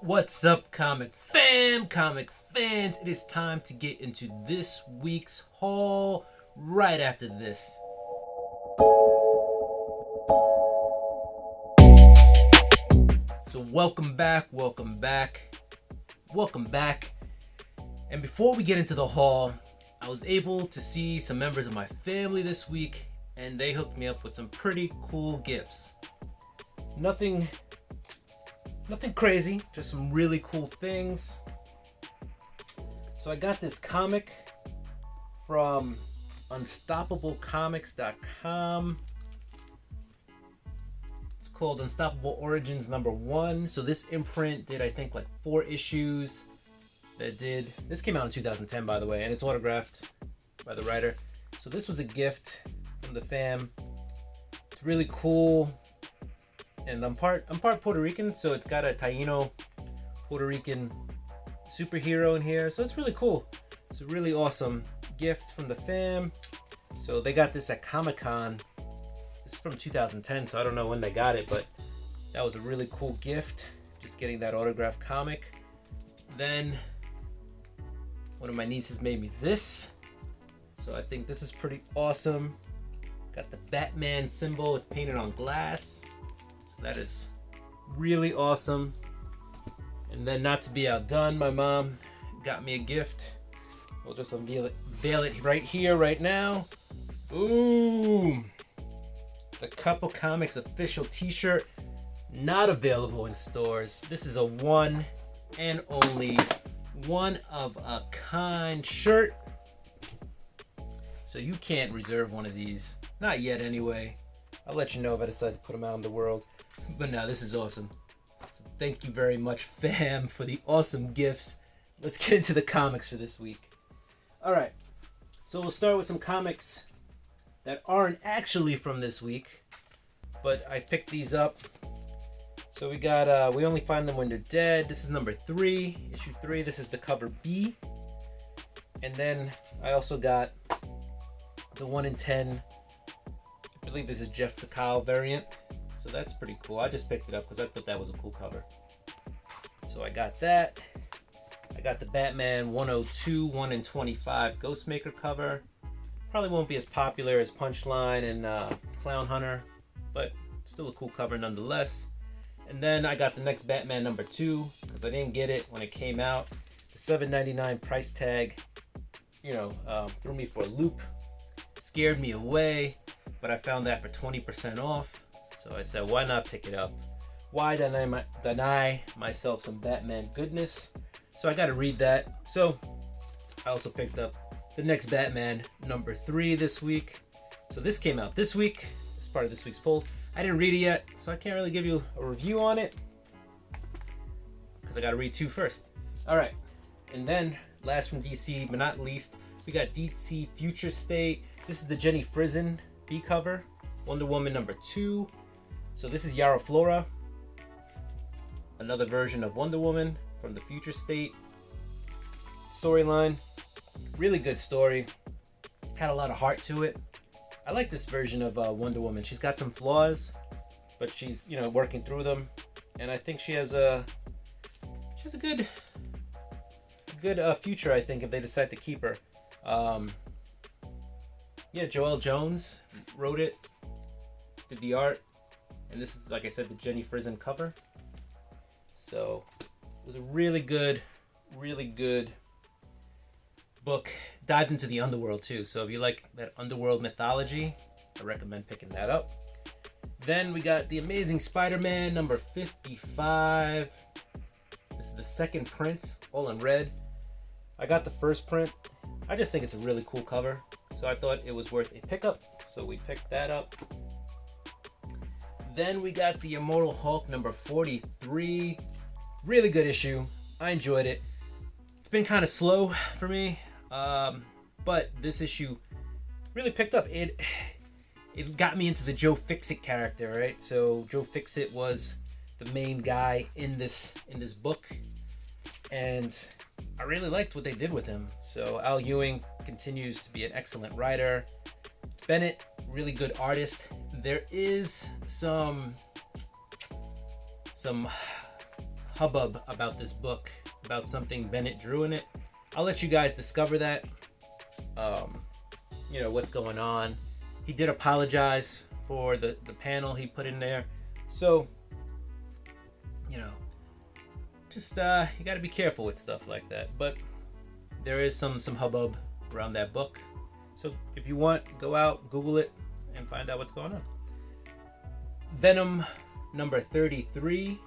What's up, comic fans? It is time to get into this week's haul right after this. So welcome back. And before we get into the haul, I was able to see some members of my family this week, and they hooked me up with some pretty cool gifts. Nothing crazy, just some really cool things. So I got this comic from unstoppablecomics.com. It's called Unstoppable Origins #1. So this imprint did, I think, like 4 issues. This came out in 2010, by the way, and it's autographed by the writer. So this was a gift from the fam. It's really cool. And I'm part Puerto Rican, so it's got a Taino Puerto Rican superhero in here. So it's really cool. It's a really awesome gift from the fam. So they got this at Comic-Con. This is from 2010, so I don't know when they got it, but that was a really cool gift. Just getting that autographed comic. Then one of my nieces made me this. So I think this is pretty awesome. Got the Batman symbol. It's painted on glass. That is really awesome. And then, not to be outdone, my mom got me a gift. We'll just unveil it right here, right now. Boom! The Couple Comics official t-shirt, not available in stores. This is a one and only one of a kind shirt. So you can't reserve one of these. Not yet, anyway. I'll let you know if I decide to put them out in the world. But no, this is awesome. So thank you very much, fam, for the awesome gifts. Let's get into the comics for this week. Alright, so we'll start with some comics that aren't actually from this week, but I picked these up. So we got, We Only Find Them When They're Dead. This is number 3, issue 3. This is the cover B. And then I also got the 1 in 10. I believe this is Jeff the Kyle variant. So that's pretty cool. I just picked it up because I thought that was a cool cover. So I got that. I got the Batman 102, 1 in 25 Ghostmaker cover. Probably won't be as popular as Punchline and Clown Hunter, but still a cool cover nonetheless. And then I got the next Batman #2 because I didn't get it when it came out. The $7.99 price tag, threw me for a loop, scared me away, but I found that for 20% off. So I said, why not pick it up? Why deny myself some Batman goodness? So I got to read that. So I also picked up the next Batman #3 this week. So this came out this week. It's part of this week's poll. I didn't read it yet, so I can't really give you a review on it because I got to read 2 first. All right. And then last from DC, but not least, we got DC Future State. This is the Jenny Frison B cover. Wonder Woman #2. So this is Yara Flora, another version of Wonder Woman from the Future State storyline. Really good story. Had a lot of heart to it. I like this version of Wonder Woman. She's got some flaws, but she's working through them, and I think she has a good future. I think if they decide to keep her. Joelle Jones wrote it, did the art. And this is, like I said, the Jenny Frison cover. So it was a really good book. Dives into the underworld too. So if you like that underworld mythology, I recommend picking that up. Then we got The Amazing Spider-Man #55. This is the second print, all in red. I got the first print. I just think it's a really cool cover. So I thought it was worth a pickup. So we picked that up. Then we got the Immortal Hulk #43. Really good issue. I enjoyed it. It's been kind of slow for me, but this issue really picked up. It got me into the Joe Fixit character, right? So Joe Fixit was the main guy in this book, and I really liked what they did with him. So Al Ewing continues to be an excellent writer. Bennett, really good artist. There is some hubbub about this book, about something Bennett drew in it. I'll let you guys discover that. What's going on. He did apologize for the panel he put in there. So, just you got to be careful with stuff like that. But there is some hubbub around that book. So if you want, go out, Google it, and find out what's going on. Venom number 33.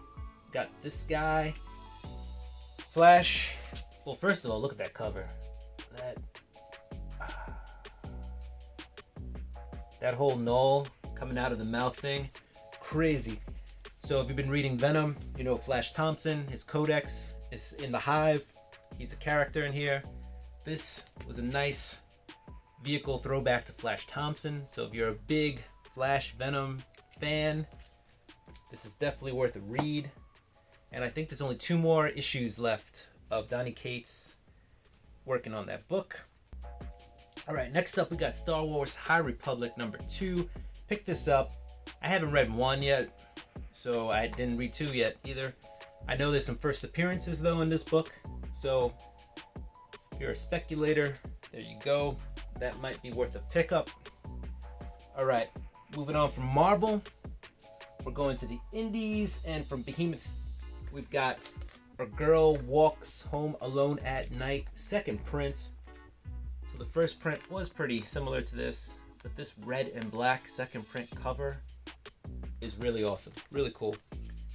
Got this guy. Flash. Well, first of all, look at that cover. That whole Null coming out of the mouth thing. Crazy. So if you've been reading Venom, you know Flash Thompson, his codex is in the Hive. He's a character in here. This was a nice vehicle throwback to Flash Thompson. So if you're a big Flash Venom fan, this is definitely worth a read. And I think there's only 2 more issues left of Donny Cates working on that book. All right, next up we got Star Wars High Republic number 2. Pick this up. I haven't read 1 yet, so I didn't read 2 yet either. I know there's some first appearances though in this book, so if you're a speculator, there you go. That might be worth a pickup. All right, moving on from Marvel, we're going to the indies, and from Behemoth, we've got A Girl Walks Home Alone at Night, second print. So the first print was pretty similar to this, but this red and black second print cover is really awesome, really cool.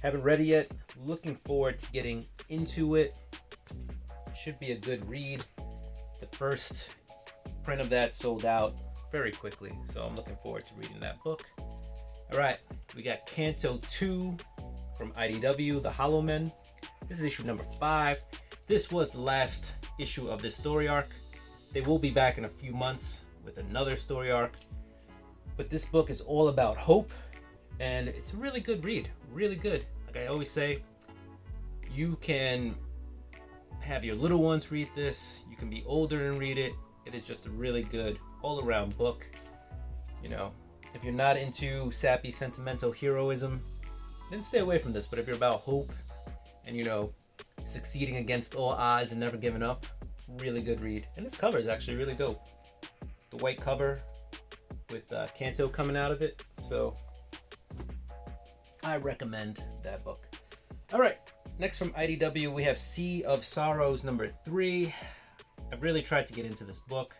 Haven't read it yet, looking forward to getting into it. Should be a good read. The first print of that sold out very quickly, so I'm looking forward to reading that book. All right, we got Canto 2 from IDW, The Hollow Men. This is issue number 5. This was the last issue of this story arc. They will be back in a few months with another story arc, but this book is all about hope, and it's a really good read, really good. Like I always say, you can have your little ones read this, you can be older and read it. It is just a really good all-around book. If you're not into sappy sentimental heroism, then stay away from this. But if you're about hope and succeeding against all odds and never giving up, really good read. And this cover is actually really dope. The white cover with Canto coming out of it. So I recommend that book. All right, next from IDW, we have Sea of Sorrows number 3. I've really tried to get into this book.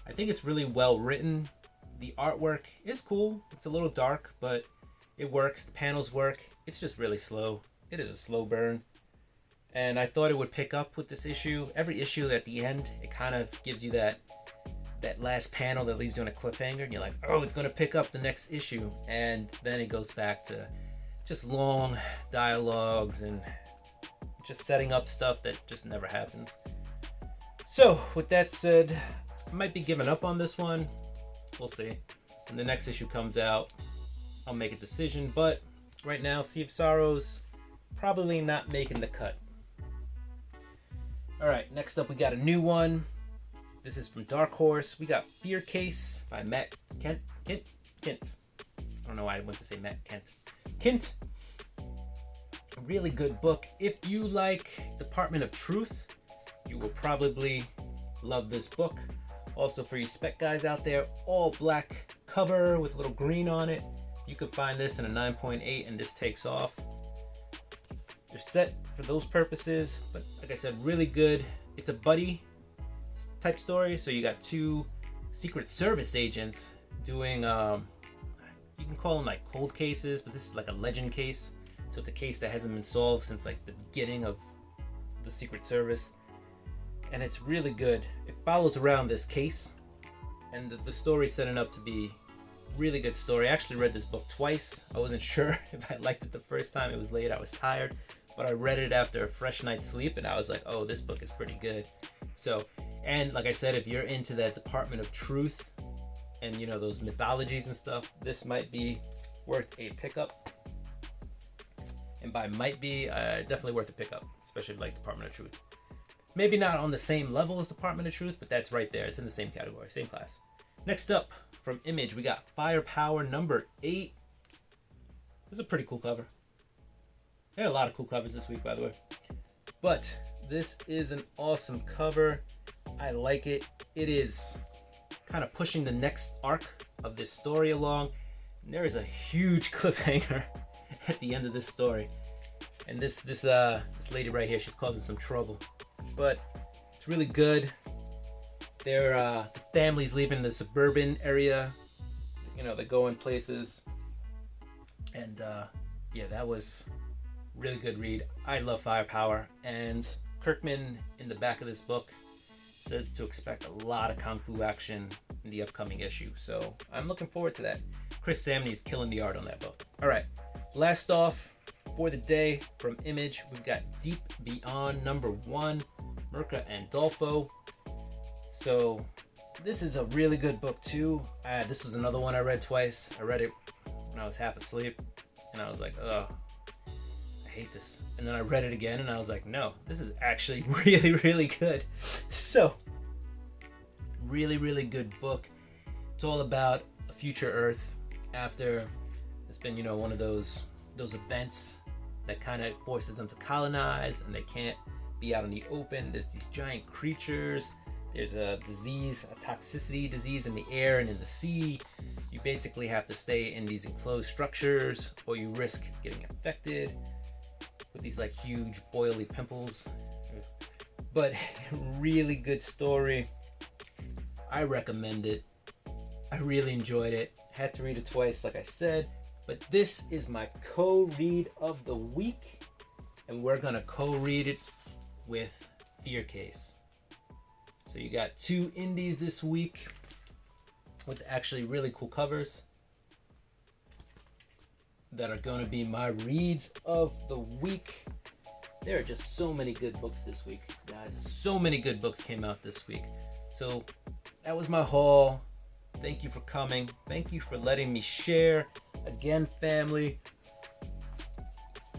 I think it's really well written. The artwork is cool. It's a little dark, but it works. The panels work. It's just really slow. It is a slow burn. And I thought it would pick up with this issue. Every issue at the end, it kind of gives you that last panel that leaves you on a cliffhanger. And you're like, oh, it's going to pick up the next issue. And then it goes back to just long dialogues and just setting up stuff that just never happens. So, with that said, I might be giving up on this one. We'll see. When the next issue comes out, I'll make a decision. But right now, Sea of Sorrows, probably not making the cut. All right, next up we got a new one. This is from Dark Horse. We got Fear Case by Matt Kent. I don't know why I went to say Matt Kent. A really good book. If you like Department of Truth, you will probably love this book. Also, for you spec guys out there, all black cover with a little green on it. You can find this in a 9.8 and this takes off. They're set for those purposes, but like I said, really good. It's a buddy type story, so you got 2 Secret Service agents doing, you can call them like cold cases, but this is like a legend case. So it's a case that hasn't been solved since like the beginning of the Secret Service. And it's really good. It follows around this case, and the story's setting up to be really good story. I actually read this book twice. I wasn't sure if I liked it the first time. It was late, I was tired, but I read it after a fresh night's sleep, and I was like, oh, this book is pretty good. So, and like I said, if you're into that Department of Truth and those mythologies and stuff, this might be worth a pickup. And by might be, definitely worth a pickup, especially like Department of Truth. Maybe not on the same level as Department of Truth, but that's right there. It's in the same category, same class. Next up, from Image, we got Firepower number 8. This is a pretty cool cover. There are a lot of cool covers this week, by the way. But this is an awesome cover. I like it. It is kind of pushing the next arc of this story along. And there is a huge cliffhanger at the end of this story. And this lady right here, she's causing some trouble. But it's really good. The family's leaving the suburban area. You know, they're going places. And yeah, that was really good read. I love firepower. And Kirkman, in the back of this book, says to expect a lot of kung fu action in the upcoming issue. So I'm looking forward to that. Chris Samney is killing the art on that book. All right, last off for the day from Image, we've got Deep Beyond #1, Mirka Andolfo. So this is a really good book too. This was another one I read twice. I read it when I was half asleep, and I was like, oh, I hate this. And then I read it again, and I was like, no, this is actually really, really good. So, really, really good book. It's all about a future Earth after it's been, you know, one of those events that kind of forces them to colonize, and they can't be out in the open. There's these giant creatures. There's a disease, a toxicity disease in the air and in the sea. You basically have to stay in these enclosed structures, or you risk getting infected with these like huge boily pimples. But really good story. I recommend it. I really enjoyed it. Had to read it twice, like I said. But this is my co-read of the week, and we're gonna co-read it with Fear Case. So you got 2 indies this week with actually really cool covers that are going to be my reads of the week. There are just so many good books this week, guys. So many good books came out this week. So that was my haul. Thank you for coming. Thank you for letting me share. Again, family,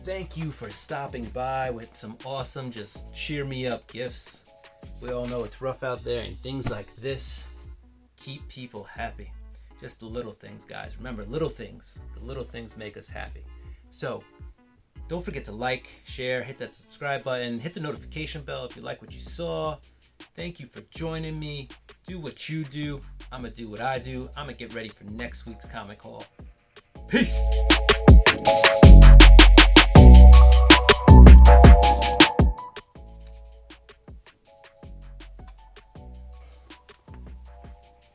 thank you for stopping by with some awesome, just cheer me up gifts. We all know it's rough out there, and things like this keep people happy. Just the little things, guys. Remember, little things. The little things make us happy. So don't forget to like, share, hit that subscribe button, hit the notification bell if you like what you saw. Thank you for joining me. Do what you do. I'm going to do what I do. I'm going to get ready for next week's comic haul. Peace.